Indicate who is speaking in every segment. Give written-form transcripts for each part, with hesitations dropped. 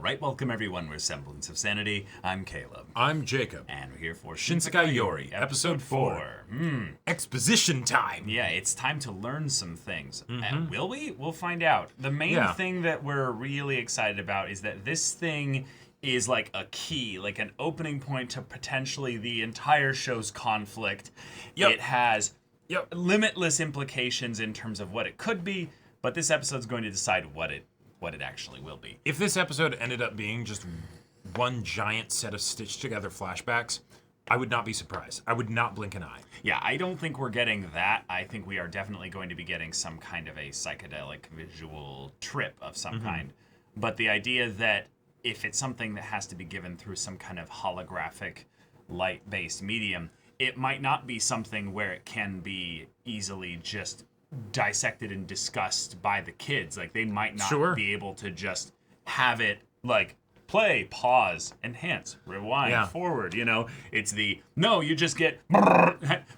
Speaker 1: right, welcome everyone. We're Semblance of Sanity. I'm Caleb.
Speaker 2: I'm Jacob.
Speaker 1: And we're here for
Speaker 2: Shinsekai Yori, episode 4. Exposition time.
Speaker 1: Yeah, it's time to learn some things. Will we? We'll find out. The main thing that we're really excited about is that this thing is like a key, like an opening point to potentially the entire show's conflict.
Speaker 2: Yep.
Speaker 1: It has limitless implications in terms of what it could be, but this episode's going to decide what it actually will be.
Speaker 2: If this episode ended up being just one giant set of stitched together flashbacks, I would not be surprised. I would not blink an eye.
Speaker 1: Yeah, I don't think we're getting that. I think we are definitely going to be getting some kind of a psychedelic visual trip of some kind. But the idea that if it's something that has to be given through some kind of holographic light-based medium, it might not be something where it can be easily just dissected and discussed by the kids. Like, they might not be able to just have it, like, play, pause, enhance, rewind, forward, you know? It's no, you just get,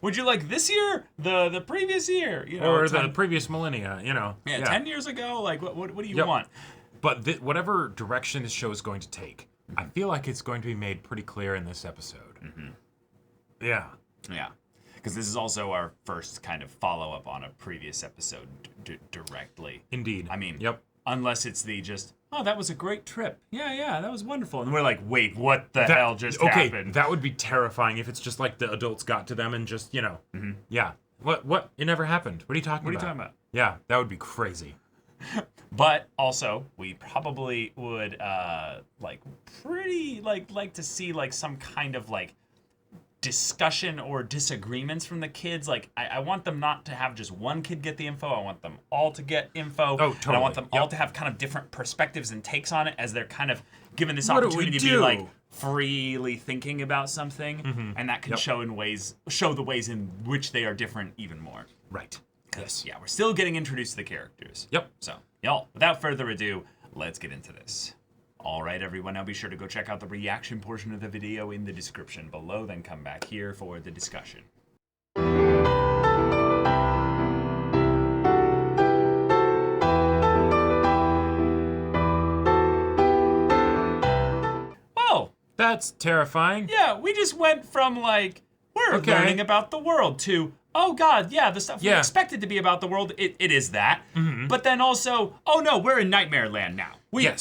Speaker 1: would you like this year? The previous year? You know,
Speaker 2: or the previous millennia, you know?
Speaker 1: Yeah, 10 years ago? Like, what do you want?
Speaker 2: But whatever direction this show is going to take, I feel like it's going to be made pretty clear in this episode. Yeah.
Speaker 1: Yeah. Because this is also our first kind of follow-up on a previous episode directly.
Speaker 2: Indeed.
Speaker 1: I mean, unless it's that was a great trip. Yeah, that was wonderful. And we're like, wait, what the hell just happened?
Speaker 2: That would be terrifying if it's just like the adults got to them and just, you know, yeah. What? It never happened. What are you talking about? Yeah, that would be crazy.
Speaker 1: But also, we probably would, like to see, like, some kind of, like, discussion or disagreements from the kids. Like, I want them not to have just one kid get the info. I want them all to get info.
Speaker 2: Oh, totally.
Speaker 1: And I want them all to have kind of different perspectives and takes on it as they're kind of given this opportunity to be, like, freely thinking about something. And that can show the ways in which they are different even more.
Speaker 2: Right.
Speaker 1: Yes. Yeah, we're still getting introduced to the characters.
Speaker 2: Yep.
Speaker 1: So, y'all, without further ado, let's get into this. All right, everyone, now be sure to go check out the reaction portion of the video in the description below, then come back here for the discussion. Well,
Speaker 2: that's terrifying.
Speaker 1: Yeah, we just went from, like, we're learning about the world to, oh God, yeah, the stuff we expected to be about the world, it is that. But then also, oh no, we're in Nightmare Land now. We're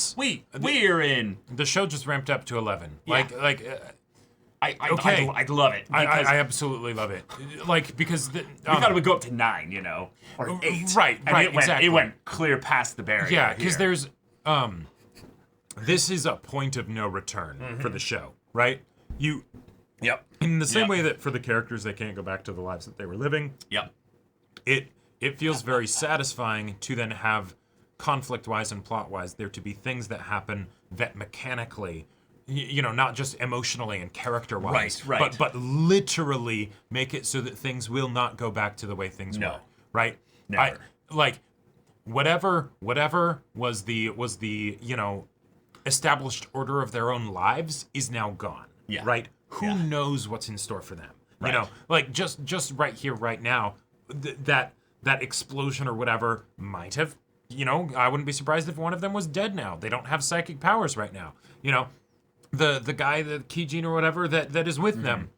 Speaker 1: in.
Speaker 2: The show just ramped up to 11.
Speaker 1: Yeah. I love it.
Speaker 2: I absolutely love it. Like, because
Speaker 1: we thought it would go up to 9, you know, or 8.
Speaker 2: Right, exactly.
Speaker 1: It went clear past the barrier.
Speaker 2: Yeah, because there's this is a point of no return for the show, right? In the same way that for the characters, they can't go back to the lives that they were living. It feels very satisfying to then have conflict-wise and plot-wise there to be things that happen that mechanically, you know, not just emotionally and character-wise, but literally make it so that things will not go back to the way things were. Right?
Speaker 1: Never.
Speaker 2: Whatever was the you know, established order of their own lives is now gone.
Speaker 1: Yeah.
Speaker 2: Right? Who knows what's in store for them? Right. You know, like just right here, right now, that explosion or whatever might have, you know, I wouldn't be surprised if one of them was dead now. They don't have psychic powers right now. You know, the guy, the Kijin or whatever that is with them,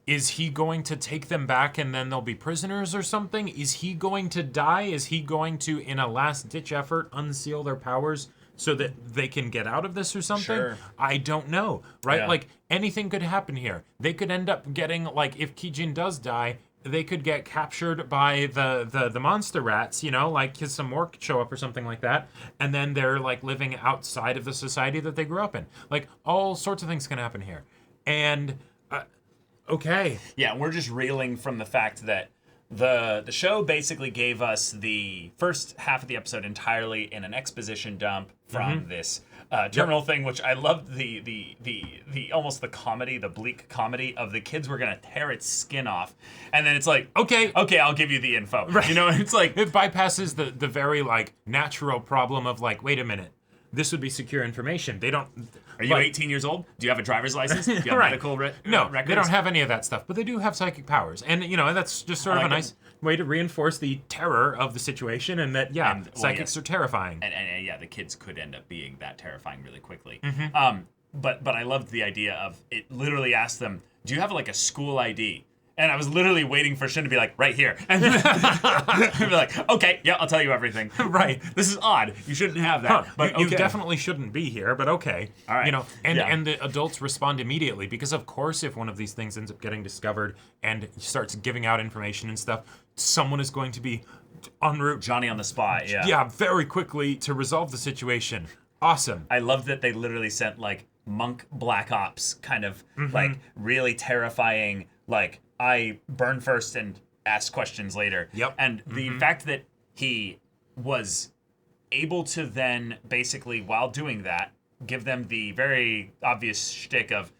Speaker 2: is he going to take them back and then they'll be prisoners or something? Is he going to die? Is he going to, in a last-ditch effort, unseal their powers so that they can get out of this or something?
Speaker 1: Sure.
Speaker 2: I don't know, right?
Speaker 1: Yeah.
Speaker 2: Like, anything could happen here. They could end up getting, like, if Kijin does die, they could get captured by the monster rats, you know, like, because some more show up or something like that, and then they're, like, living outside of the society that they grew up in. Like, all sorts of things can happen here. And,
Speaker 1: Yeah, we're just reeling from the fact that the show basically gave us the first half of the episode entirely in an exposition dump from this terminal thing, which I loved the almost the comedy, the bleak comedy of the kids were gonna tear its skin off, and then it's like, okay, I'll give you the info. Right. You know, it's like
Speaker 2: it bypasses the very, like, natural problem of, like, wait a minute, this would be secure information. They don't,
Speaker 1: Are you 18 years old? Do you have a driver's license? Do you have
Speaker 2: Right.
Speaker 1: medical
Speaker 2: No,
Speaker 1: records?
Speaker 2: they don't have any of that stuff, but they do have psychic powers. And, that's just sort of a nice way to reinforce the terror of the situation and that, psychics are terrifying.
Speaker 1: And yeah, the kids could end up being that terrifying really quickly.
Speaker 2: Mm-hmm.
Speaker 1: But I loved the idea of it literally asked them, do you have like a school ID? And I was literally waiting for Shin to be like, right here. And be like, okay, yeah, I'll tell you everything.
Speaker 2: Right.
Speaker 1: This is odd. You shouldn't have that. But
Speaker 2: you definitely shouldn't be here, but okay.
Speaker 1: All right.
Speaker 2: And the adults respond immediately because, of course, if one of these things ends up getting discovered and starts giving out information and stuff, someone is going to be en route.
Speaker 1: Johnny on the spot, yeah.
Speaker 2: Yeah, very quickly to resolve the situation. Awesome.
Speaker 1: I love that they literally sent, like, Monk Black Ops kind of, like, really terrifying, like, I burn first and ask questions later.
Speaker 2: Yep.
Speaker 1: And the fact that he was able to then basically, while doing that, give them the very obvious shtick of,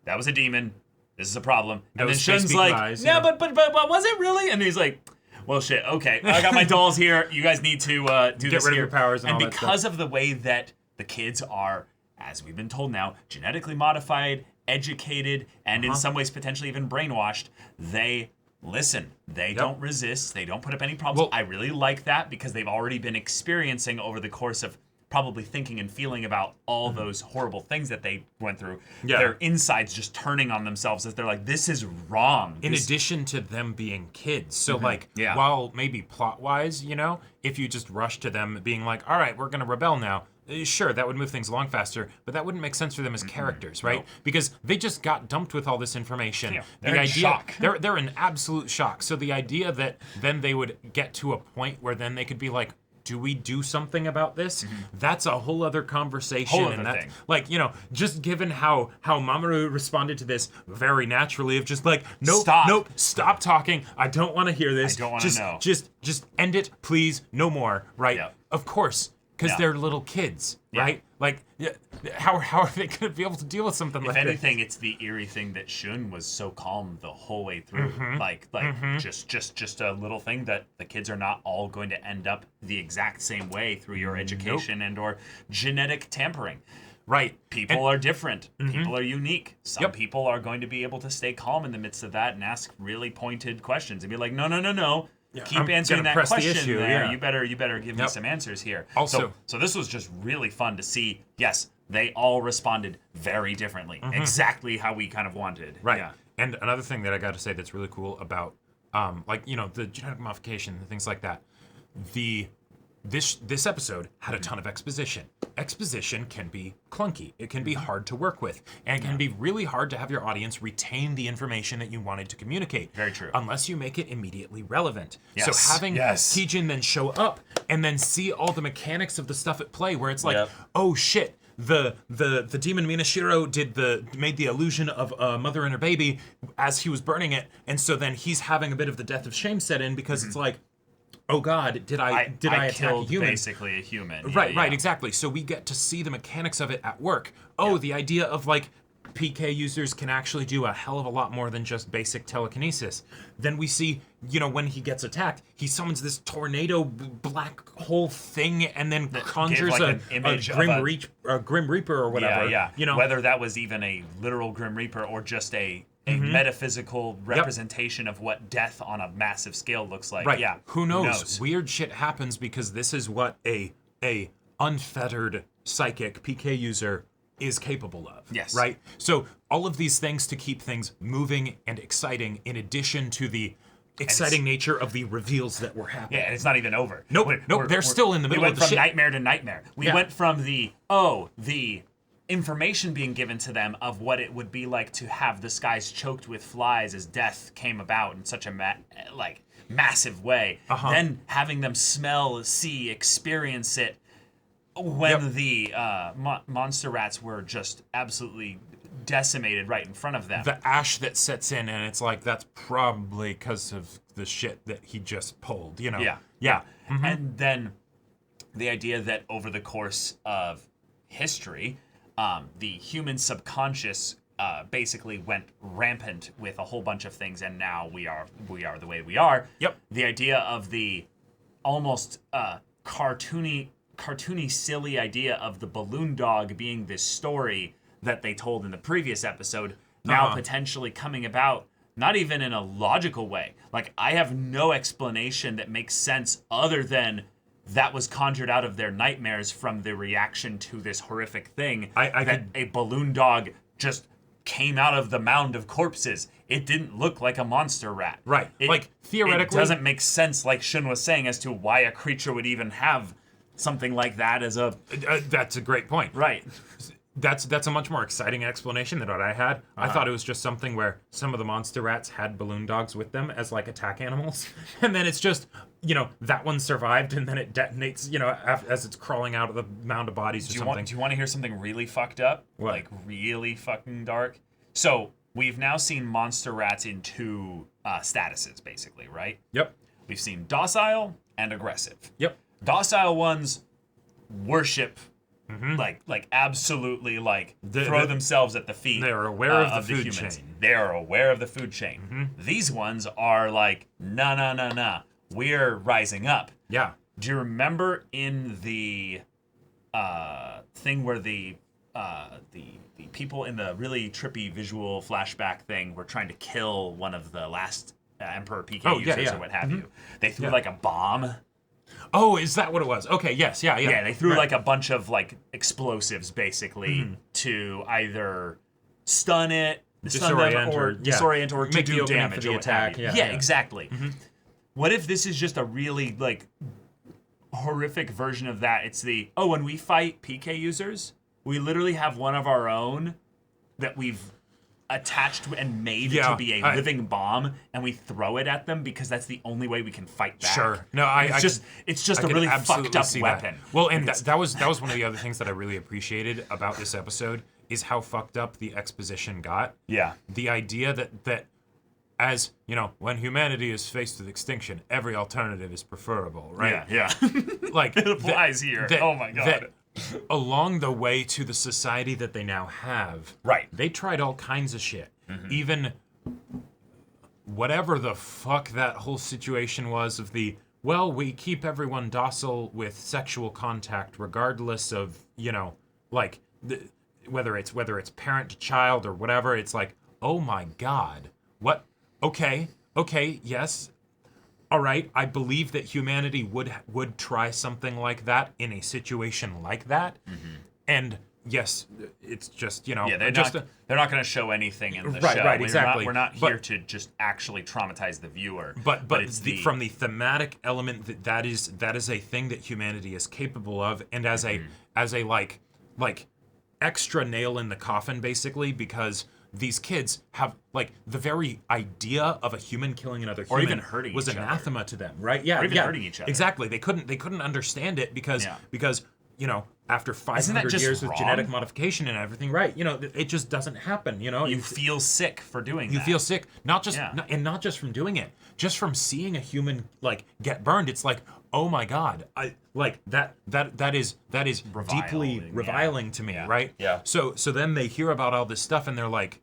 Speaker 1: that was a demon, this is a problem. And then Shun's like,
Speaker 2: lies,
Speaker 1: but was it really? And he's like, well, shit, okay, I got my dolls here. You guys need to do
Speaker 2: Get
Speaker 1: this
Speaker 2: rid
Speaker 1: here.
Speaker 2: of your powers and all that
Speaker 1: because
Speaker 2: stuff.
Speaker 1: of the way that the kids are, as we've been told now, genetically modified, educated, and in some ways potentially even brainwashed, they listen. They don't resist. They don't put up any problems. I really like that because they've already been experiencing over the course of probably thinking and feeling about all those horrible things that they went through.
Speaker 2: Yeah.
Speaker 1: Their insides just turning on themselves as they're like, this is wrong.
Speaker 2: In addition to them being kids. So,
Speaker 1: Yeah.
Speaker 2: while maybe plot-wise, if you just rush to them being like, all right, we're going to rebel now, sure, that would move things along faster, but that wouldn't make sense for them as characters, right? Because they just got dumped with all this information.
Speaker 1: Yeah, they're in shock.
Speaker 2: They're in absolute shock. So the idea that then they would get to a point where then they could be like, do we do something about this? That's a whole other conversation.
Speaker 1: Whole other thing.
Speaker 2: Like, just given how Mamoru responded to this very naturally of just like, stop talking. I don't want to hear this.
Speaker 1: I don't want to know.
Speaker 2: Just end it, please. No more, right?
Speaker 1: Yep.
Speaker 2: Of course. Because they're little kids, right? Like, how are they going to be able to deal with something like
Speaker 1: If
Speaker 2: that?
Speaker 1: anything, it's the eerie thing that Shun was so calm the whole way through. Just a little thing that the kids are not all going to end up the exact same way through your education and or genetic tampering.
Speaker 2: Right.
Speaker 1: People are different. People are unique. Some people are going to be able to stay calm in the midst of that and ask really pointed questions and be like, no. Keep answering that question there.
Speaker 2: Yeah.
Speaker 1: You better give me some answers here.
Speaker 2: Also,
Speaker 1: so this was just really fun to see. Yes, they all responded very differently. Exactly how we kind of wanted.
Speaker 2: Right.
Speaker 1: Yeah.
Speaker 2: And another thing that I got to say that's really cool about, the genetic modification and things like that. This episode had a ton of exposition. Exposition can be clunky. It can be hard to work with. And it can be really hard to have your audience retain the information that you wanted to communicate.
Speaker 1: Very true.
Speaker 2: Unless you make it immediately relevant.
Speaker 1: Yes.
Speaker 2: So having Kijin then show up and then see all the mechanics of the stuff at play where it's like, oh shit, the demon Minashiro made the illusion of a mother and her baby as he was burning it. And so then he's having a bit of the death of shame set in because it's like, oh God, did I attack a human?
Speaker 1: Basically a human.
Speaker 2: Right, exactly. So we get to see the mechanics of it at work. The idea of like PK users can actually do a hell of a lot more than just basic telekinesis. Then we see, when he gets attacked, he summons this tornado black hole thing and then conjures
Speaker 1: an image
Speaker 2: Grim
Speaker 1: of
Speaker 2: Grim Reaper or whatever.
Speaker 1: Yeah. Whether that was even a literal Grim Reaper or just a metaphysical representation of what death on a massive scale looks like.
Speaker 2: Right.
Speaker 1: Yeah.
Speaker 2: Who knows? Weird shit happens because this is what a unfettered psychic PK user is capable of.
Speaker 1: Yes.
Speaker 2: Right? So all of these things to keep things moving and exciting in addition to the exciting nature of the reveals that were happening.
Speaker 1: Yeah, and it's not even over.
Speaker 2: Nope. They're still in the middle of the shit.
Speaker 1: We went from nightmare to nightmare. We went from the information being given to them of what it would be like to have the skies choked with flies as death came about in such a massive way. Then having them smell, see, experience it when the monster rats were just absolutely decimated right in front of them.
Speaker 2: The ash that sets in, and it's like, that's probably because of the shit that he just pulled, Yeah.
Speaker 1: And then the idea that over the course of history, the human subconscious basically went rampant with a whole bunch of things, and now we are the way we are.
Speaker 2: Yep.
Speaker 1: The idea of the almost cartoony, silly idea of the balloon dog being this story that they told in the previous episode now potentially coming about, not even in a logical way. Like, I have no explanation that makes sense other than that was conjured out of their nightmares from the reaction to this horrific thing a balloon dog just came out of the mound of corpses. It didn't look like a monster rat.
Speaker 2: Right. Like, theoretically...
Speaker 1: It doesn't make sense, like Shun was saying, as to why a creature would even have something like that as a...
Speaker 2: that's a great point.
Speaker 1: Right.
Speaker 2: That's a much more exciting explanation than what I had. I thought it was just something where some of the monster rats had balloon dogs with them as, like, attack animals. And then it's just, that one survived, and then it detonates, as it's crawling out of the mound of bodies or something.
Speaker 1: Do you want to hear something really fucked up?
Speaker 2: What?
Speaker 1: Like, really fucking dark? So, we've now seen monster rats in two statuses, basically, right?
Speaker 2: Yep.
Speaker 1: We've seen docile and aggressive.
Speaker 2: Yep.
Speaker 1: Docile ones worship... Like absolutely, throw themselves at the feet.
Speaker 2: They are aware of the food
Speaker 1: humans.
Speaker 2: chain.
Speaker 1: They are aware of the food chain. These ones are like, nah. We're rising up.
Speaker 2: Yeah.
Speaker 1: Do you remember in the thing where the people in the really trippy visual flashback thing were trying to kill one of the last Emperor PK users or what have you? They threw like a bomb.
Speaker 2: Oh, is that what it was? Okay, yes, yeah.
Speaker 1: Yeah, they threw like a bunch of like explosives basically to either stun them disorient or to
Speaker 2: make
Speaker 1: do damage
Speaker 2: for the attack.
Speaker 1: Yeah, exactly. What if this is just a really like horrific version of that? It's when we fight PK users, we literally have one of our own that we've attached and made to be a living bomb, and we throw it at them because that's the only way we can fight back.
Speaker 2: Sure. No,
Speaker 1: it's just a really fucked up weapon.
Speaker 2: That. Well, and that was one of the other things that I really appreciated about this episode is how fucked up the exposition got.
Speaker 1: Yeah.
Speaker 2: The idea that as, when humanity is faced with extinction, every alternative is preferable, right?
Speaker 1: Yeah.
Speaker 2: Like
Speaker 1: it applies here. Oh my god.
Speaker 2: Along the way to the society that they now have,
Speaker 1: right?
Speaker 2: They tried all kinds of shit. Even whatever the fuck that whole situation was of we keep everyone docile with sexual contact regardless of, whether it's parent to child or whatever. It's like, oh my god. What? Okay, yes. All right, I believe that humanity would try something like that in a situation like that, and yes, it's just they're
Speaker 1: not going to show anything in the show.
Speaker 2: Right, exactly.
Speaker 1: We're not here to just actually traumatize the viewer.
Speaker 2: But it's from the thematic element that is a thing that humanity is capable of, and as a like extra nail in the coffin, basically, because these kids have the very idea of a human killing another human,
Speaker 1: or even hurting
Speaker 2: was
Speaker 1: each
Speaker 2: anathema
Speaker 1: other.
Speaker 2: to them, right? Yeah,
Speaker 1: or even hurting each other.
Speaker 2: Exactly. They couldn't understand it because after 500 years
Speaker 1: wrong?
Speaker 2: with genetic modification and everything, right? It just doesn't happen.
Speaker 1: You feel sick for doing that.
Speaker 2: You feel sick, not just from doing it, just from seeing a human get burned. It's like, oh my god, that is deeply reviling to me, right?
Speaker 1: Yeah.
Speaker 2: So then they hear about all this stuff and they're like,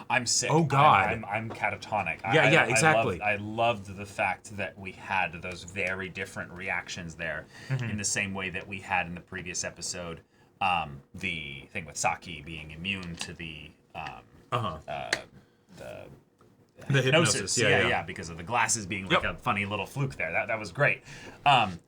Speaker 1: I'm sick.
Speaker 2: Oh god,
Speaker 1: I'm catatonic.
Speaker 2: Yeah, exactly.
Speaker 1: I loved the fact that we had those very different reactions there, in the same way that we had in the previous episode. The thing with Saki being immune to the
Speaker 2: hypnosis. Yeah,
Speaker 1: because of the glasses being like a funny little fluke there. That was great.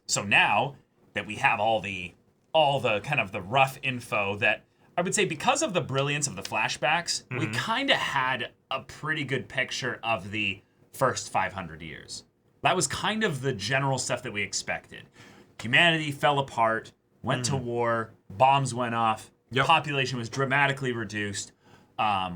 Speaker 1: So now that we have all the kind of the rough info, that I would say because of the brilliance of the flashbacks, we kind of had a pretty good picture of the first 500 years. That was kind of the general stuff that we expected. Humanity fell apart, went to war, bombs went off, population was dramatically reduced.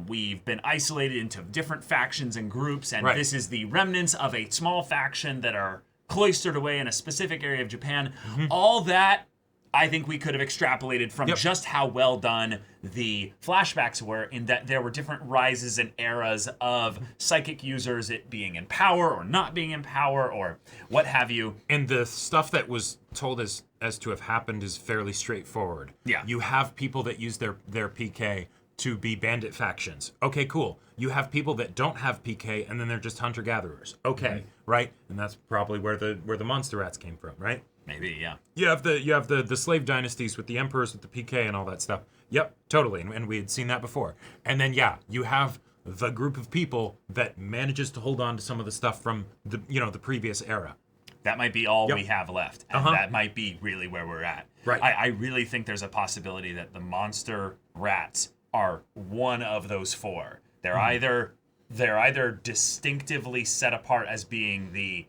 Speaker 1: We've been isolated into different factions and groups, and this is the remnants of a small faction that are cloistered away in a specific area of Japan. All that, I think we could have extrapolated from just how well done the flashbacks were, in that there were different rises and eras of psychic users, it being in power or not being in power or what have you.
Speaker 2: And the stuff that was told as to have happened is fairly straightforward.
Speaker 1: Yeah.
Speaker 2: You have people that use their PK to be bandit factions. Okay, cool. You have people that don't have PK and then they're just hunter-gatherers. Okay, right? And that's probably where the monster rats came from, right?
Speaker 1: Maybe, yeah.
Speaker 2: You have the slave dynasties with the emperors with the PK and all that stuff. Yep, totally. And we had seen that before. And then, yeah, you have the group of people that manages to hold on to some of the stuff from the, the previous era.
Speaker 1: That might be all
Speaker 2: Yep.
Speaker 1: we have left. And that might be really where we're at.
Speaker 2: Right.
Speaker 1: I really think there's a possibility that the monster rats are one of those four. They're either distinctively set apart as being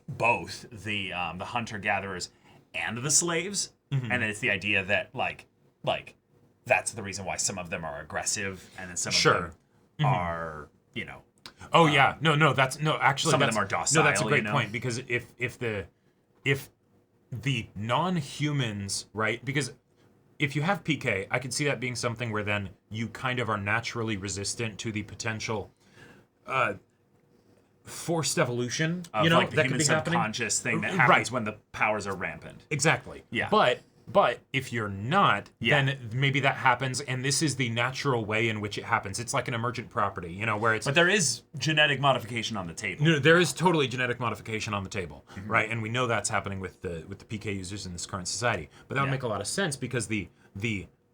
Speaker 1: both the hunter gatherers and the slaves, and it's the idea that like that's the reason why some of them are aggressive and then some of them are
Speaker 2: Oh yeah, actually
Speaker 1: some of them are docile.
Speaker 2: No, that's a great point, because if the non-humans, right? Because if you have PK, I could see that being something where then you kind of are naturally resistant to the potential forced evolution,
Speaker 1: of
Speaker 2: that
Speaker 1: the
Speaker 2: could
Speaker 1: human
Speaker 2: be happening.
Speaker 1: subconscious thing that happens
Speaker 2: Right.
Speaker 1: when the powers are rampant.
Speaker 2: Exactly.
Speaker 1: Yeah.
Speaker 2: But if you're not,
Speaker 1: Yeah.
Speaker 2: then maybe that happens, and this is the natural way in which it happens. It's like an emergent property, where it's...
Speaker 1: But there is genetic modification on the table.
Speaker 2: No, there is totally genetic modification on the table, right? And we know that's happening with the PK users in this current society. But that would make a lot of sense, because the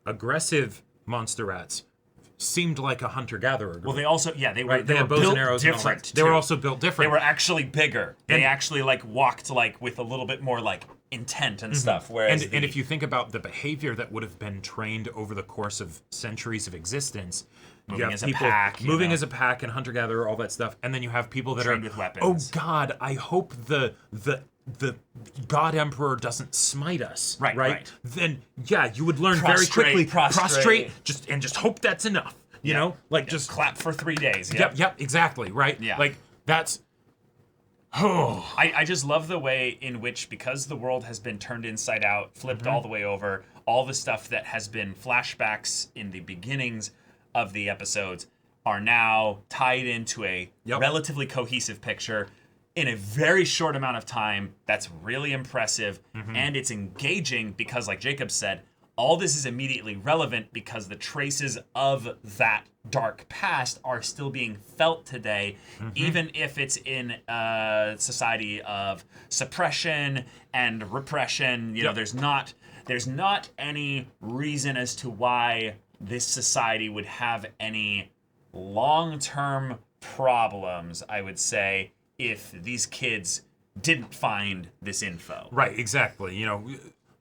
Speaker 2: aggressive monster rats seemed like a hunter-gatherer.
Speaker 1: Well, they also, they were,
Speaker 2: Right,
Speaker 1: they
Speaker 2: they
Speaker 1: were
Speaker 2: had bows
Speaker 1: built
Speaker 2: and arrows and all
Speaker 1: different.
Speaker 2: that. They were
Speaker 1: too.
Speaker 2: also built
Speaker 1: They
Speaker 2: different.
Speaker 1: were actually bigger. They actually walked with a little bit more intent and stuff. Whereas
Speaker 2: And if you think about the behavior that would have been trained over the course of centuries of existence,
Speaker 1: Moving
Speaker 2: you have
Speaker 1: as a
Speaker 2: people
Speaker 1: pack,
Speaker 2: moving as a pack and hunter-gatherer, all that stuff, and then you have people that
Speaker 1: Trained
Speaker 2: are
Speaker 1: with weapons.
Speaker 2: Oh God, I hope the God Emperor doesn't smite us.
Speaker 1: Right.
Speaker 2: Then you would learn
Speaker 1: Prostrate,
Speaker 2: very quickly.
Speaker 1: prostrate.
Speaker 2: Just hope that's enough. You know, just
Speaker 1: clap for 3 days.
Speaker 2: Yep, exactly, right?
Speaker 1: Yeah.
Speaker 2: That's
Speaker 1: I just love the way in which, because the world has been turned inside out, flipped all the way over, all the stuff that has been flashbacks in the beginnings of the episodes are now tied into a relatively cohesive picture in a very short amount of time. That's really impressive, and it's engaging because, like Jacob said, all this is immediately relevant because the traces of that dark past are still being felt today, even if it's in a society of suppression and repression. There's not any reason as to why this society would have any long-term problems, I would say, if these kids didn't find this info.
Speaker 2: right, exactly.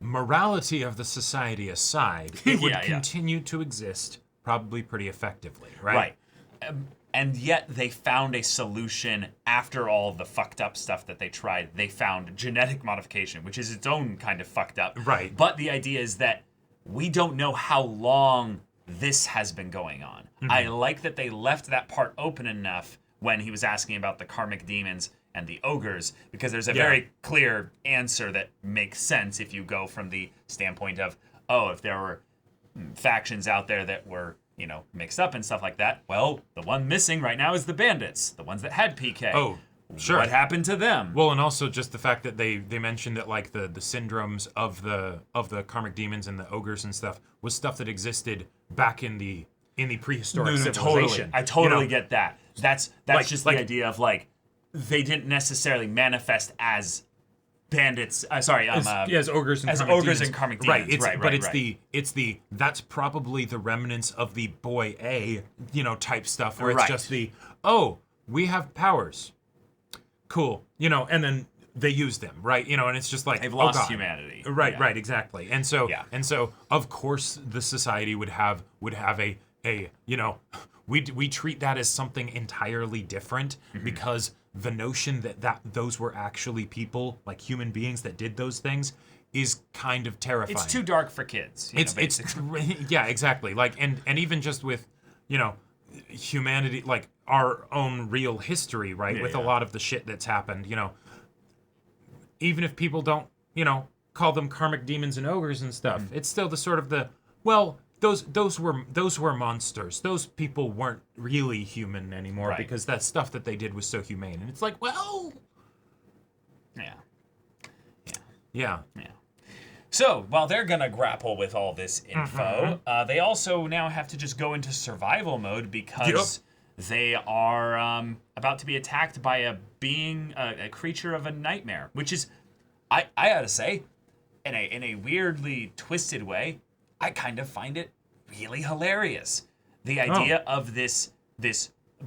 Speaker 2: Morality of the society aside, it would continue to exist probably pretty effectively, right?
Speaker 1: Right. And yet they found a solution after all the fucked up stuff that they tried. They found genetic modification, which is its own kind of fucked up.
Speaker 2: Right.
Speaker 1: But the idea is that we don't know how long this has been going on. I like that they left that part open enough when he was asking about the karmic demons and the ogres, because there's a very clear answer that makes sense if you go from the standpoint of, if there were factions out there that were, mixed up and stuff like that, well, the one missing right now is the bandits, the ones that had PK.
Speaker 2: Oh, sure.
Speaker 1: What happened to them?
Speaker 2: Well, and also just the fact that they mentioned that the syndromes of the karmic demons and the ogres and stuff was stuff that existed back in the prehistoric civilization.
Speaker 1: Totally. I totally get that. That's just the idea of they didn't necessarily manifest as bandits.
Speaker 2: As ogres and
Speaker 1: karmic demons.
Speaker 2: Right. But
Speaker 1: right.
Speaker 2: it's the that's probably the remnants of the boy A, type stuff where it's just we have powers. Cool. And then they use them, right? And it's just like
Speaker 1: they've lost humanity.
Speaker 2: Right, exactly. And so of course the society would have a we treat that as something entirely different because the notion that those were actually people, like human beings that did those things, is kind of terrifying.
Speaker 1: It's too dark for kids.
Speaker 2: It's yeah, exactly. And even just with humanity, like our own real history, right? With a lot of the shit that's happened, even if people don't, call them karmic demons and ogres and stuff, it's still the sort of those were monsters. Those people weren't really human anymore because that stuff that they did was so humane. And it's like, well, yeah.
Speaker 1: So while they're gonna grapple with all this info, they also now have to just go into survival mode because they are about to be attacked by a being, a creature of a nightmare, which is, I gotta say, in a weirdly twisted way, I kind of find it really hilarious. The idea of this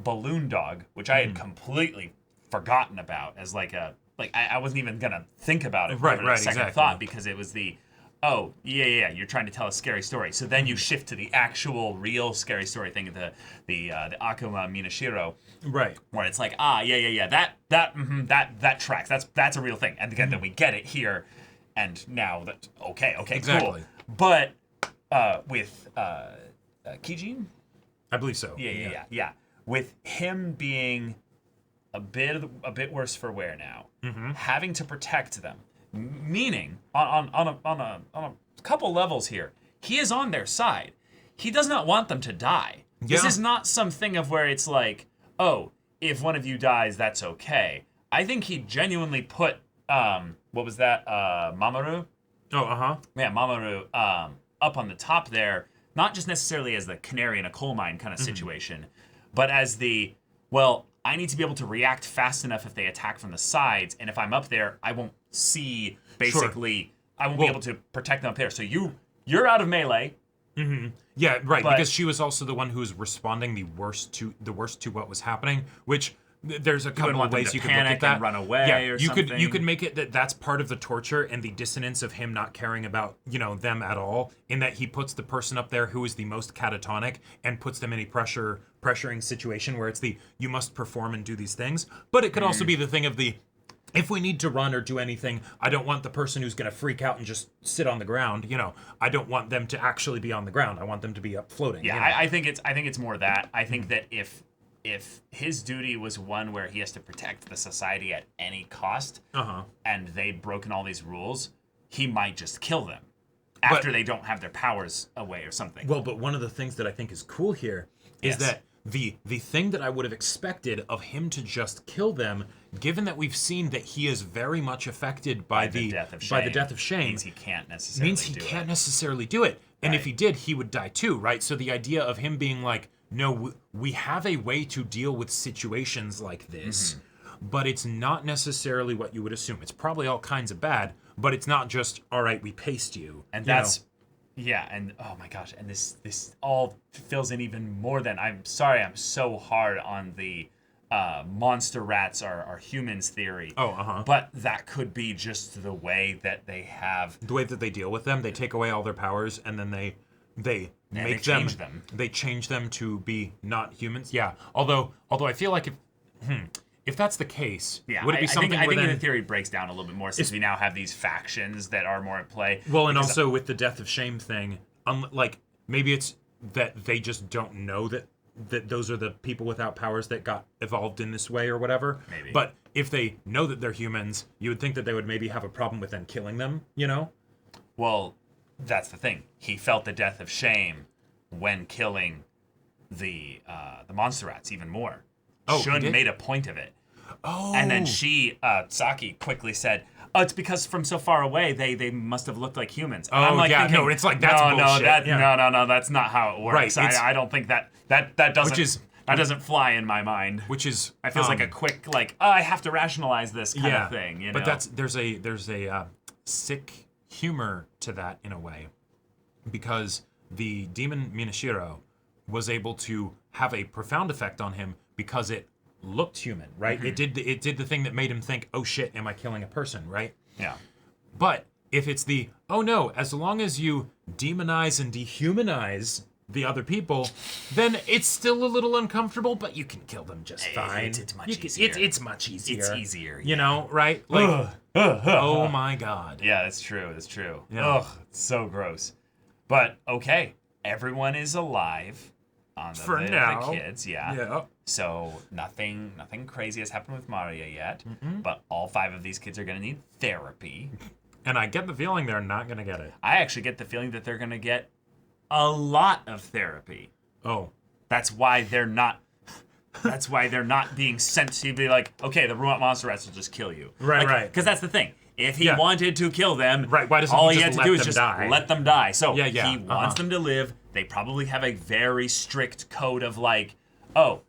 Speaker 1: balloon dog, which I had completely forgotten about as I wasn't even gonna think about it for a second thought, because it was you're trying to tell a scary story. So then you shift to the actual real scary story thing, the Akuma Minashiro,
Speaker 2: right,
Speaker 1: where it's like, that tracks. That's a real thing. And again, then we get it here, and now that
Speaker 2: exactly.
Speaker 1: cool. But with Kijin,
Speaker 2: I believe so.
Speaker 1: Yeah. With him being a bit worse for wear now, having to protect them, meaning on a couple levels here, he is on their side. He does not want them to die. Yeah. This is not something of where it's like, oh, if one of you dies, that's okay. I think he genuinely put what was that, Mamoru?
Speaker 2: Oh,
Speaker 1: Yeah, Mamoru up on the top there, not just necessarily as the canary in a coal mine kind of situation, but as I need to be able to react fast enough if they attack from the sides, and if I'm up there, I won't see, basically, I won't be able to protect them up there. So you're out of melee.
Speaker 2: Mm-hmm. Yeah, right, because she was also the one who was responding the worst to what was happening, which there's a couple of ways you could look at that.
Speaker 1: And run away or something.
Speaker 2: You could make it that's part of the torture and the dissonance of him not caring about, them at all, in that he puts the person up there who is the most catatonic and puts them in a pressuring situation where it's you must perform and do these things. But it could also be the thing of if we need to run or do anything, I don't want the person who's going to freak out and just sit on the ground. I don't want them to actually be on the ground. I want them to be up floating.
Speaker 1: Yeah, I think it's more that. I think that if his duty was one where he has to protect the society at any cost, and they'd broken all these rules, he might just kill them after they don't have their powers away or something.
Speaker 2: Well, but one of the things that I think is cool here is that the thing that I would have expected of him to just kill them, given that we've seen that he is very much affected by the death of shame,
Speaker 1: means he can't necessarily do it.
Speaker 2: And if he did, he would die too, right? So the idea of him being like, no, we have a way to deal with situations like this, but it's not necessarily what you would assume. It's probably all kinds of bad, but it's not just, all right, we paced you.
Speaker 1: And that's... Yeah, and oh my gosh, and this all fills in even more than... I'm sorry, I'm so hard on the monster rats are humans theory. But that could be just the way that they have...
Speaker 2: The way that they deal with them, they take away all their powers, and then they change them to be not humans. Yeah, although I feel like if that's the case, would it be something
Speaker 1: I think the theory breaks down a little bit more since we now have these factions that are more at play.
Speaker 2: Well, and also with the death of shame thing, maybe it's that they just don't know that those are the people without powers that got evolved in this way or whatever.
Speaker 1: Maybe.
Speaker 2: But if they know that they're humans, you would think that they would maybe have a problem with them killing them,
Speaker 1: Well, that's the thing. He felt the death of shame when killing the monster rats even more. Shun made a point of it.
Speaker 2: Oh.
Speaker 1: And then Saki quickly said, "Oh, it's because from so far away they must have looked like humans." And I'm like thinking,
Speaker 2: no, it's like that's bullshit.
Speaker 1: No, that's not how it works.
Speaker 2: Right,
Speaker 1: I don't think that doesn't fly in my mind.
Speaker 2: Which is
Speaker 1: I feels like a quick I have to rationalize this kind of thing.
Speaker 2: But there's a sick humor to that in a way, because the demon Minashiro was able to have a profound effect on him because it looked human, right? It did the thing that made him think, oh shit, am I killing a person, right?
Speaker 1: Yeah.
Speaker 2: But if it's oh no, as long as you demonize and dehumanize the other people, then it's still a little uncomfortable, but you can kill them just fine.
Speaker 1: It's much easier.
Speaker 2: It's much easier.
Speaker 1: It's easier.
Speaker 2: You know, right? Like, oh my god.
Speaker 1: Yeah, that's true.
Speaker 2: Yeah.
Speaker 1: Ugh, it's so gross. But okay, everyone is alive on the kids,
Speaker 2: Yeah.
Speaker 1: So nothing crazy has happened with Maria yet, but all 5 of these kids are going to need therapy.
Speaker 2: And I get the feeling they're not going to get it.
Speaker 1: I actually get the feeling that they're going to get a lot of therapy.
Speaker 2: Oh.
Speaker 1: That's why they're not being sent to be like, okay, the robot monster rats will just kill you.
Speaker 2: Right.
Speaker 1: Because that's the thing. If he wanted to kill them,
Speaker 2: why doesn't
Speaker 1: all
Speaker 2: he
Speaker 1: he
Speaker 2: just
Speaker 1: had to do is
Speaker 2: let
Speaker 1: just
Speaker 2: them die?
Speaker 1: let them die. So
Speaker 2: he
Speaker 1: wants them to live. They probably have a very strict code of like, oh,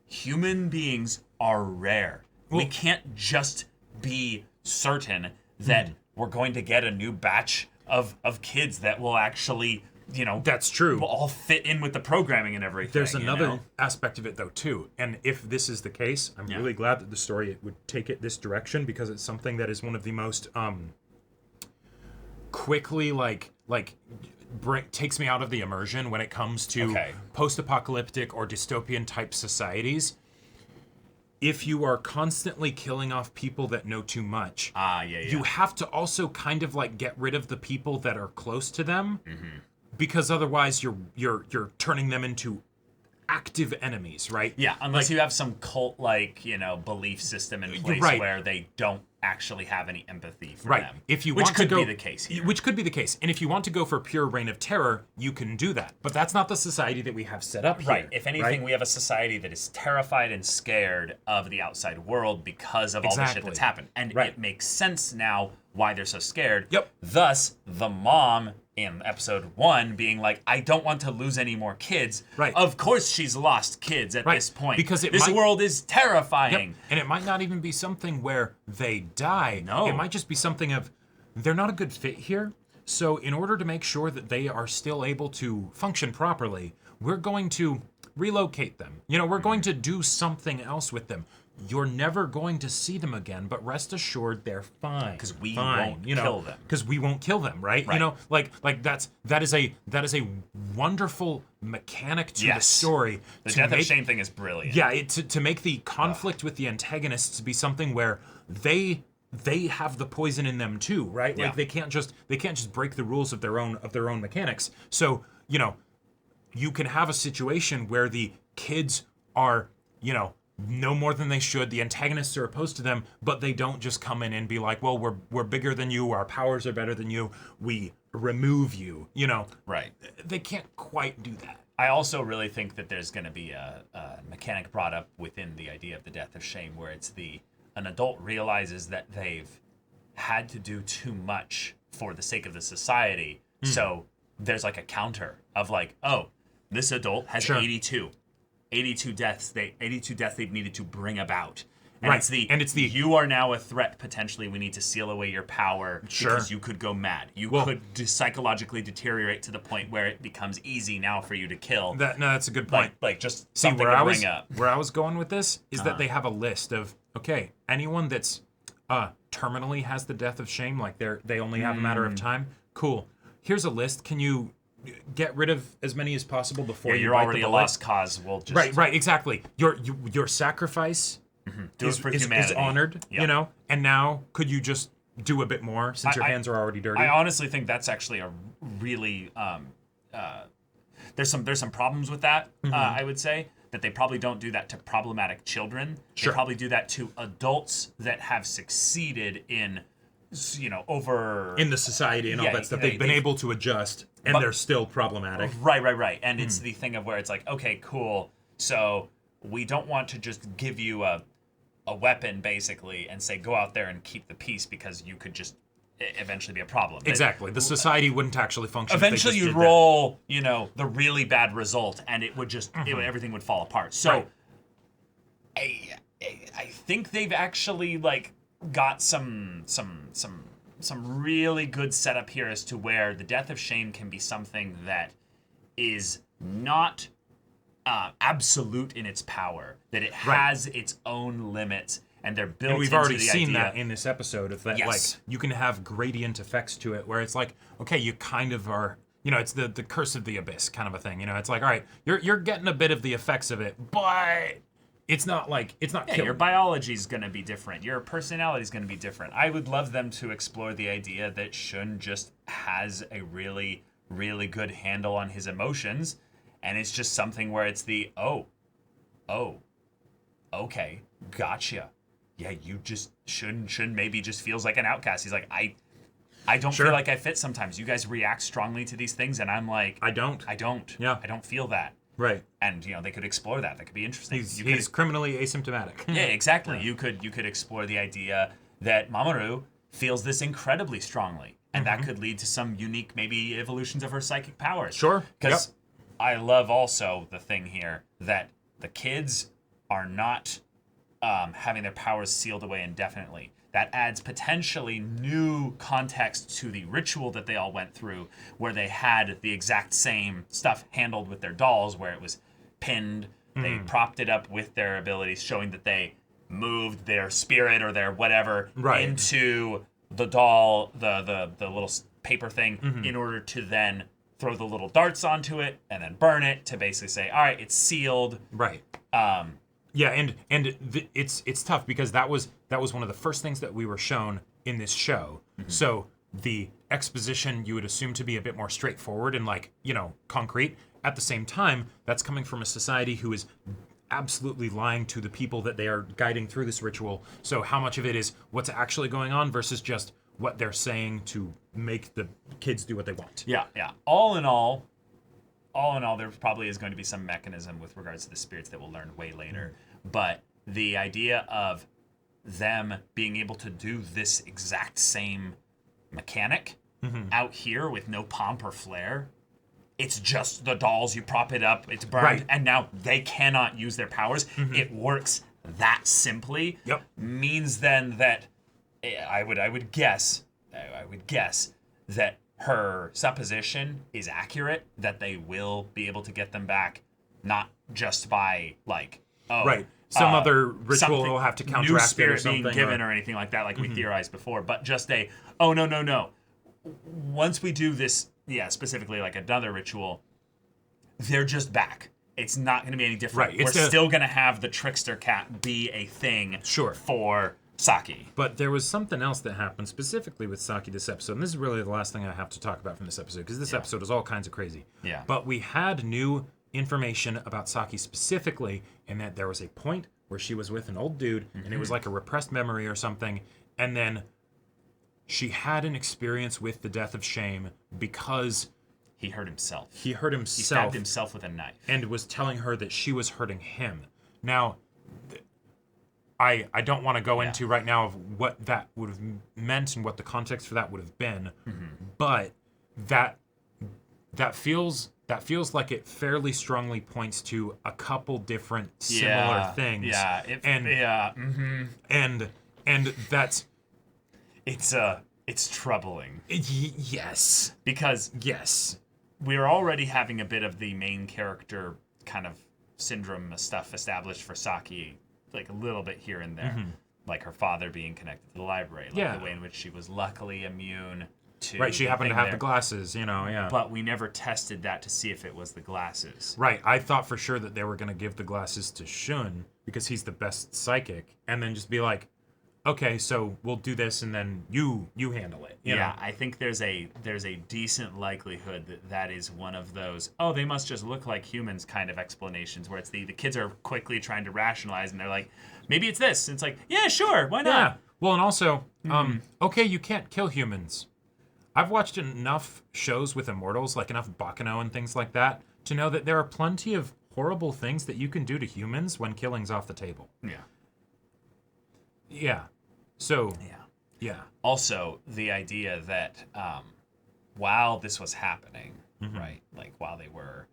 Speaker 1: human beings are rare. We can't just be certain that we're going to get a new batch of kids that will actually
Speaker 2: That's true.
Speaker 1: will all fit in with the programming and everything.
Speaker 2: There's another aspect of it though too, and if this is the case, I'm really glad that the story would take it this direction, because it's something that is one of the most quickly takes me out of the immersion when it comes to post-apocalyptic or dystopian type societies. If you are constantly killing off people that know too much, you have to also kind of like get rid of the people that are close to them, because otherwise you're turning them into active enemies, right?
Speaker 1: Yeah, unless you have some cult belief system in place where they don't actually have any empathy for them.
Speaker 2: If you
Speaker 1: which
Speaker 2: want
Speaker 1: could
Speaker 2: to go,
Speaker 1: be the case here.
Speaker 2: Which could be the case. And if you want to go for pure reign of terror, you can do that. But that's not the society that we have set up here.
Speaker 1: Right. If anything, we have a society that is terrified and scared of the outside world because of all the shit that's happened. And it makes sense now why they're so scared.
Speaker 2: Yep.
Speaker 1: Thus, the mom in episode 1 being like, I don't want to lose any more kids.
Speaker 2: Right.
Speaker 1: Of course she's lost kids at this point.
Speaker 2: Because
Speaker 1: this world is terrifying.
Speaker 2: Yep. And it might not even be something where they die.
Speaker 1: No.
Speaker 2: It might just be something of, they're not a good fit here. So in order to make sure that they are still able to function properly, we're going to relocate them. We're going to do something else with them. You're never going to see them again, but rest assured they're fine.
Speaker 1: Because we won't kill them.
Speaker 2: Because we won't kill them, right? That is a wonderful mechanic to the story.
Speaker 1: The death of shame thing is brilliant.
Speaker 2: Yeah, to make the conflict with the antagonists be something where they have the poison in them too, right? Like they can't just break the rules of their own mechanics. So, you can have a situation where the kids are, no more than they should. The antagonists are opposed to them, but they don't just come in and be like, well, we're bigger than you, our powers are better than you, we remove you,
Speaker 1: Right.
Speaker 2: They can't quite do that.
Speaker 1: I also really think that there's going to be a mechanic brought up within the idea of the death of shame, where it's an adult realizes that they've had to do too much for the sake of the society. So there's like a counter of like, oh, this adult has 82 deaths they've needed to bring about. And it's the you are now a threat potentially. We need to seal away your power because you could go mad. You could psychologically deteriorate to the point where it becomes easy now for you to kill.
Speaker 2: That's a good point.
Speaker 1: Like just something to bring up.
Speaker 2: Where I was going with this is that they have a list of anyone that's terminally has the death of shame, like they only have a matter of time. Cool. Here's a list. Can you get rid of as many as possible before you
Speaker 1: you're
Speaker 2: bite
Speaker 1: already
Speaker 2: the
Speaker 1: a
Speaker 2: bullet?
Speaker 1: lost cause. We'll just
Speaker 2: right, exactly. Your sacrifice is honored, and now could you just do a bit more since your hands are already dirty?
Speaker 1: I honestly think that's actually a really there's some problems with that. I would say that they probably don't do that to problematic children. They probably do that to adults that have succeeded in in
Speaker 2: the society and all that stuff. They've been able to adjust, and they're still problematic.
Speaker 1: Right. And it's the thing of where it's like, okay, cool. So we don't want to just give you a weapon, basically, and say, go out there and keep the peace, because you could just eventually be a problem.
Speaker 2: Exactly. The society wouldn't actually function.
Speaker 1: Eventually you'd roll, the really bad result, and it would just, everything would fall apart. So I think they've actually, got some really good setup here as to where the death of shame can be something that is not absolute in its power, that it has its own limits, and they're built.
Speaker 2: And we've
Speaker 1: into
Speaker 2: already
Speaker 1: the
Speaker 2: seen
Speaker 1: idea.
Speaker 2: that in this episode of that. Like you can have gradient effects to it, where it's like, okay, you kind of are. It's the curse of the abyss kind of a thing. It's like, all right, you're getting a bit of the effects of it, but it's not killing.
Speaker 1: Your biology's going to be different. Your personality's going to be different. I would love them to explore the idea that Shun just has a really, really good handle on his emotions, and it's just something where it's okay, gotcha. Yeah, you just Shun maybe just feels like an outcast. He's like, I don't feel like I fit sometimes. You guys react strongly to these things, and I'm like, I don't.
Speaker 2: Yeah.
Speaker 1: I don't feel that.
Speaker 2: Right.
Speaker 1: And they could explore that. That could be interesting.
Speaker 2: He's criminally asymptomatic.
Speaker 1: Yeah, exactly. Yeah. You could explore the idea that Mamoru feels this incredibly strongly, and that could lead to some unique maybe evolutions of her psychic powers.
Speaker 2: Sure.
Speaker 1: Because I love also the thing here that the kids are not having their powers sealed away indefinitely. that adds potentially new context to the ritual that they all went through, where they had the exact same stuff handled with their dolls, where it was pinned, they propped it up with their abilities, showing that they moved their spirit or their whatever into the doll, the little paper thing, in order to then throw the little darts onto it and then burn it to basically say, all right, it's sealed.
Speaker 2: Right. Yeah, and it's tough because that was one of the first things that we were shown in this show. So the exposition you would assume to be a bit more straightforward and like, concrete. At the same time, that's coming from a society who is absolutely lying to the people that they are guiding through this ritual. So how much of it is what's actually going on versus just what they're saying to make the kids do what they want?
Speaker 1: Yeah. All in all, there probably is going to be some mechanism with regards to the spirits that we'll learn way later. But the idea of them being able to do this exact same mechanic out here with no pomp or flair, it's just the dolls, you prop it up, it's burned, and now they cannot use their powers. It works that simply. Means then that I would guess that her supposition is accurate, that they will be able to get them back, not just by like
Speaker 2: some other ritual will have to counteract
Speaker 1: new
Speaker 2: it or
Speaker 1: spirit
Speaker 2: something,
Speaker 1: being given or anything like that, like we theorized before, but just no. Once we do this, specifically like another ritual, they're just back. It's not going to be any different. We're still going to have the trickster cat be a thing for Saki.
Speaker 2: But there was something else that happened specifically with Saki this episode, and this is really the last thing I have to talk about from this episode, because this episode is all kinds of crazy. But we had new information about Saki specifically, in that there was a point where she was with an old dude, and it was like a repressed memory or something, and then she had an experience with the death of shame because
Speaker 1: he hurt himself.
Speaker 2: He
Speaker 1: stabbed himself with a knife.
Speaker 2: And was telling her that she was hurting him. Now, I don't want to go into right now of what that would have meant and what the context for that would have been, but that feels like it fairly strongly points to a couple different similar things. And that's it's
Speaker 1: troubling.
Speaker 2: Yes.
Speaker 1: Because we're already having a bit of the main character kind of syndrome stuff established for Saki, like a little bit here and there. Like her father being connected to the library, like the way in which she was luckily immune to...
Speaker 2: Right, she happened to have the glasses,
Speaker 1: But we never tested that to see if it was the glasses.
Speaker 2: Right, I thought for sure that they were going to give the glasses to Shun, because he's the best psychic, and then just be like, okay, so we'll do this, and then you handle it. You know?
Speaker 1: I think there's a decent likelihood that is one of those, they must just look like humans kind of explanations, where it's the kids are quickly trying to rationalize, and they're like, maybe it's this. And it's like, yeah, sure, why not?
Speaker 2: Yeah. Well, and also, okay, you can't kill humans. I've watched enough shows with immortals, like enough Baccano and things like that, to know that there are plenty of horrible things that you can do to humans when killing's off the table. Yeah. So, yeah.
Speaker 1: Also, the idea that while this was happening, right, like while they were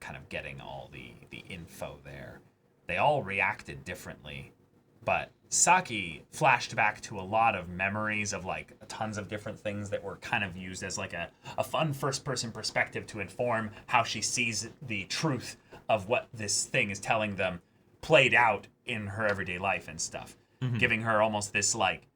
Speaker 1: kind of getting all the info there, they all reacted differently. But Saki flashed back to a lot of memories of like tons of different things that were kind of used as like a fun first-person perspective to inform how she sees the truth of what this thing is telling them played out in her everyday life and stuff. Giving her almost this like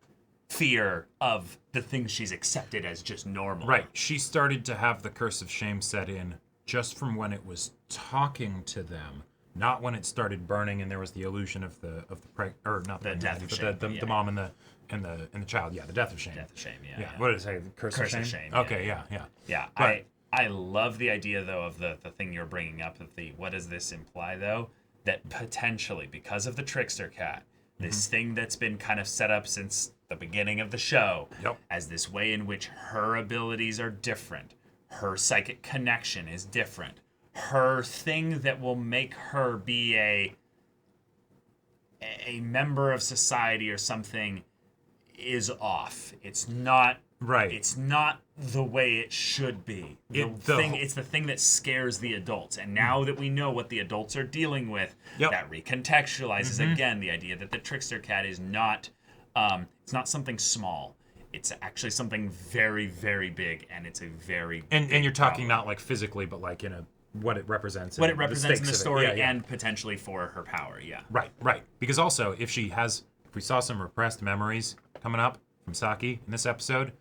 Speaker 1: fear of the things she's accepted as just normal.
Speaker 2: Right. She started to have the curse of shame set in just from when it was talking to them, not when it started burning and there was the illusion of the
Speaker 1: death of shame,
Speaker 2: the mom and the child. Yeah, the death of shame.
Speaker 1: Death of shame.
Speaker 2: What did it say? The curse of shame. Okay. Yeah.
Speaker 1: But I love the idea though of the thing you're bringing up of the what does this imply though, that potentially because of the trickster cat, this thing that's been kind of set up since the beginning of the show as this way in which her abilities are different, her psychic connection is different, her thing that will make her be a member of society or something is off. It's not
Speaker 2: right.
Speaker 1: It's not the way it should be. It's the thing that scares the adults. And now that we know what the adults are dealing with, that recontextualizes again the idea that the trickster cat is not It's not something small. It's actually something very, very big, and it's a very
Speaker 2: and
Speaker 1: big
Speaker 2: you're talking
Speaker 1: problem.
Speaker 2: not like physically, but like in a what it represents.
Speaker 1: What
Speaker 2: and
Speaker 1: it represents in the
Speaker 2: stakes of it.
Speaker 1: story,
Speaker 2: Yeah, yeah.
Speaker 1: and potentially for her power. Yeah.
Speaker 2: Right. Because also, if we saw some repressed memories coming up from Saki in this episode,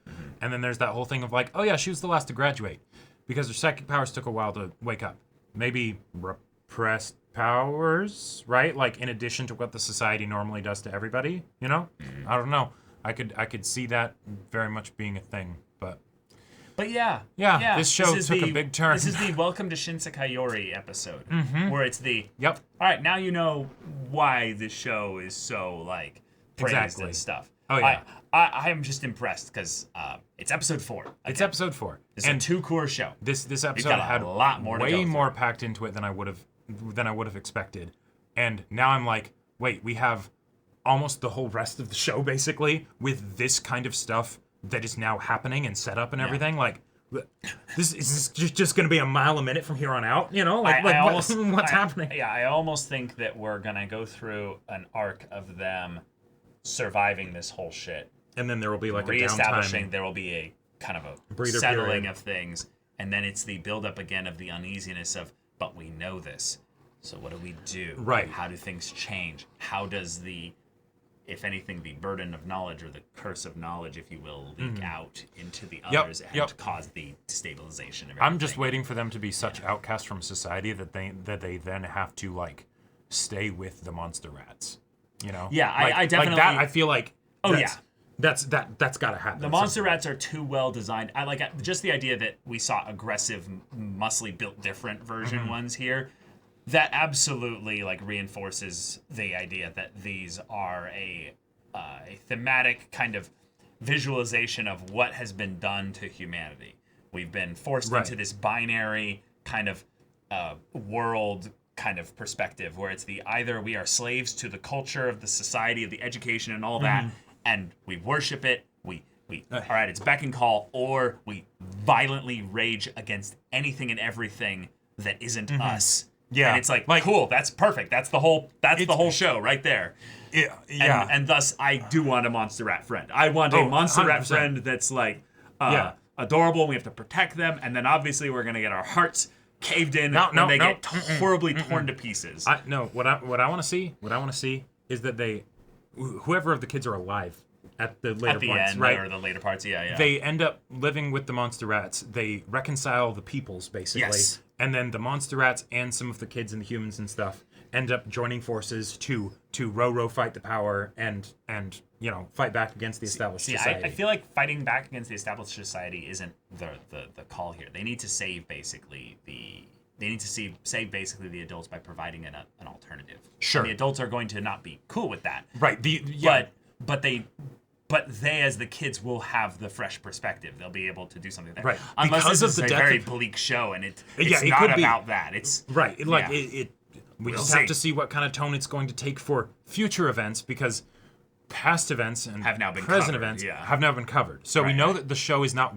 Speaker 2: and then there's that whole thing of like, oh yeah, she was the last to graduate because her psychic powers took a while to wake up. Maybe repressed powers, right? Like in addition to what the society normally does to everybody, you know? I don't know. I could see that very much being a thing, but
Speaker 1: yeah,
Speaker 2: this show took a big turn.
Speaker 1: This is the Welcome to Shinsekai Yori episode, where it's the
Speaker 2: Yep.
Speaker 1: All right, now you know why this show is so like praised
Speaker 2: Exactly.
Speaker 1: and stuff.
Speaker 2: Oh, yeah.
Speaker 1: I am just impressed because it's episode 4.
Speaker 2: It's episode 4.
Speaker 1: It's a 2-core show.
Speaker 2: This episode
Speaker 1: got a
Speaker 2: had
Speaker 1: lot more to
Speaker 2: way
Speaker 1: go
Speaker 2: more
Speaker 1: through.
Speaker 2: packed into it than I would have expected. And now I'm like, wait, we have almost the whole rest of the show basically with this kind of stuff that is now happening and set up and everything. Like, this is just going to be a mile a minute from here on out, you know? Like, what's happening?
Speaker 1: Yeah, I almost think that we're gonna go through an arc of them surviving this whole shit,
Speaker 2: And then there will be like a
Speaker 1: reestablishing.
Speaker 2: downtime.
Speaker 1: There will be a kind of a
Speaker 2: Breather
Speaker 1: settling
Speaker 2: period.
Speaker 1: of things, and then it's the buildup again of the uneasiness of, but we know this, so what do we do?
Speaker 2: Right.
Speaker 1: How do things change? How does the, if anything, the burden of knowledge or the curse of knowledge, if you will, leak out into the others and cause the destabilization of everything?
Speaker 2: I'm just waiting for them to be such outcasts from society that they then have to like stay with the monster rats. You know?
Speaker 1: Yeah,
Speaker 2: like,
Speaker 1: I definitely.
Speaker 2: like that. I feel like.
Speaker 1: Oh,
Speaker 2: that's got to happen.
Speaker 1: The monster rats are too well designed. I like just the idea that we saw aggressive, muscly built different version ones here. That absolutely like reinforces the idea that these are a thematic kind of visualization of what has been done to humanity. We've been forced into this binary kind of world kind of perspective where it's the either we are slaves to the culture of the society of the education and all that, and we worship it, we all right, it's beck and call, or we violently rage against anything and everything that isn't us.
Speaker 2: Yeah,
Speaker 1: and it's like cool, that's perfect, that's the whole show right there.
Speaker 2: Yeah.
Speaker 1: And thus I do want a monster rat friend. I want a monster rat
Speaker 2: 100%.
Speaker 1: friend that's like adorable, and we have to protect them, and then obviously we're gonna get our hearts caved in when they get horribly torn to pieces.
Speaker 2: What I want to see is that whoever of the kids are alive at the later points,
Speaker 1: end,
Speaker 2: right?
Speaker 1: or the later parts, yeah.
Speaker 2: They end up living with the monster rats. They reconcile the peoples basically,
Speaker 1: Yes.
Speaker 2: and then the monster rats and some of the kids and the humans and stuff end up joining forces to row fight the power and fight back against the established society.
Speaker 1: I feel like fighting back against the established society isn't the call here. They need to save basically save basically the adults by providing an alternative.
Speaker 2: Sure.
Speaker 1: And the adults are going to not be cool with that.
Speaker 2: Right.
Speaker 1: But they as the kids will have the fresh perspective. They'll be able to do something there.
Speaker 2: Right.
Speaker 1: Unless
Speaker 2: Because
Speaker 1: this
Speaker 2: of
Speaker 1: is
Speaker 2: the
Speaker 1: a
Speaker 2: death
Speaker 1: very
Speaker 2: of-
Speaker 1: bleak show and it's
Speaker 2: it
Speaker 1: not
Speaker 2: could be.
Speaker 1: about that. It's
Speaker 2: Right. We
Speaker 1: We'll
Speaker 2: just have
Speaker 1: see.
Speaker 2: to see what kind of tone it's going to take for future events because past events and
Speaker 1: Have now been
Speaker 2: present
Speaker 1: covered,
Speaker 2: events
Speaker 1: yeah.
Speaker 2: have now been covered. So we
Speaker 1: Right,
Speaker 2: know
Speaker 1: right.
Speaker 2: that the show is not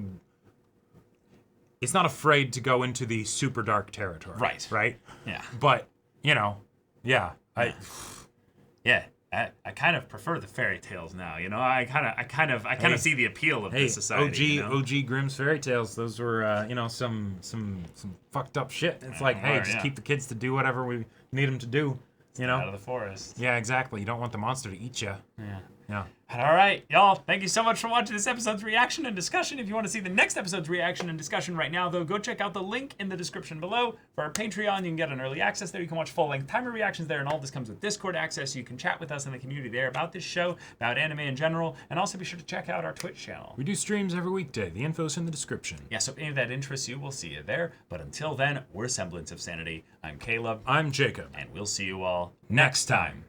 Speaker 2: afraid to go into the super dark territory.
Speaker 1: Right.
Speaker 2: Right?
Speaker 1: yeah.
Speaker 2: But,
Speaker 1: I kind of prefer the fairy tales now. You know, I kind of see the appeal of this society.
Speaker 2: OG Grimm's fairy tales, those were some fucked up shit. It's like, hey, just keep the kids to do whatever we need them to do,
Speaker 1: Out of the forest.
Speaker 2: Yeah, exactly. You don't want the monster to eat you.
Speaker 1: Yeah.
Speaker 2: Yeah.
Speaker 1: All right, y'all. Thank you so much for watching this episode's reaction and discussion. If you want to see the next episode's reaction and discussion right now, though, go check out the link in the description below. For our Patreon, you can get an early access there. You can watch full-length timer reactions there, and all this comes with Discord access. You can chat with us in the community there about this show, about anime in general, and also be sure to check out our Twitch channel.
Speaker 2: We do streams every weekday. The info's in the description.
Speaker 1: Yeah, so if any of that interests you, we'll see you there. But until then, we're Semblance of Sanity. I'm Caleb,
Speaker 2: I'm Jacob.
Speaker 1: and we'll see you all
Speaker 2: Next time.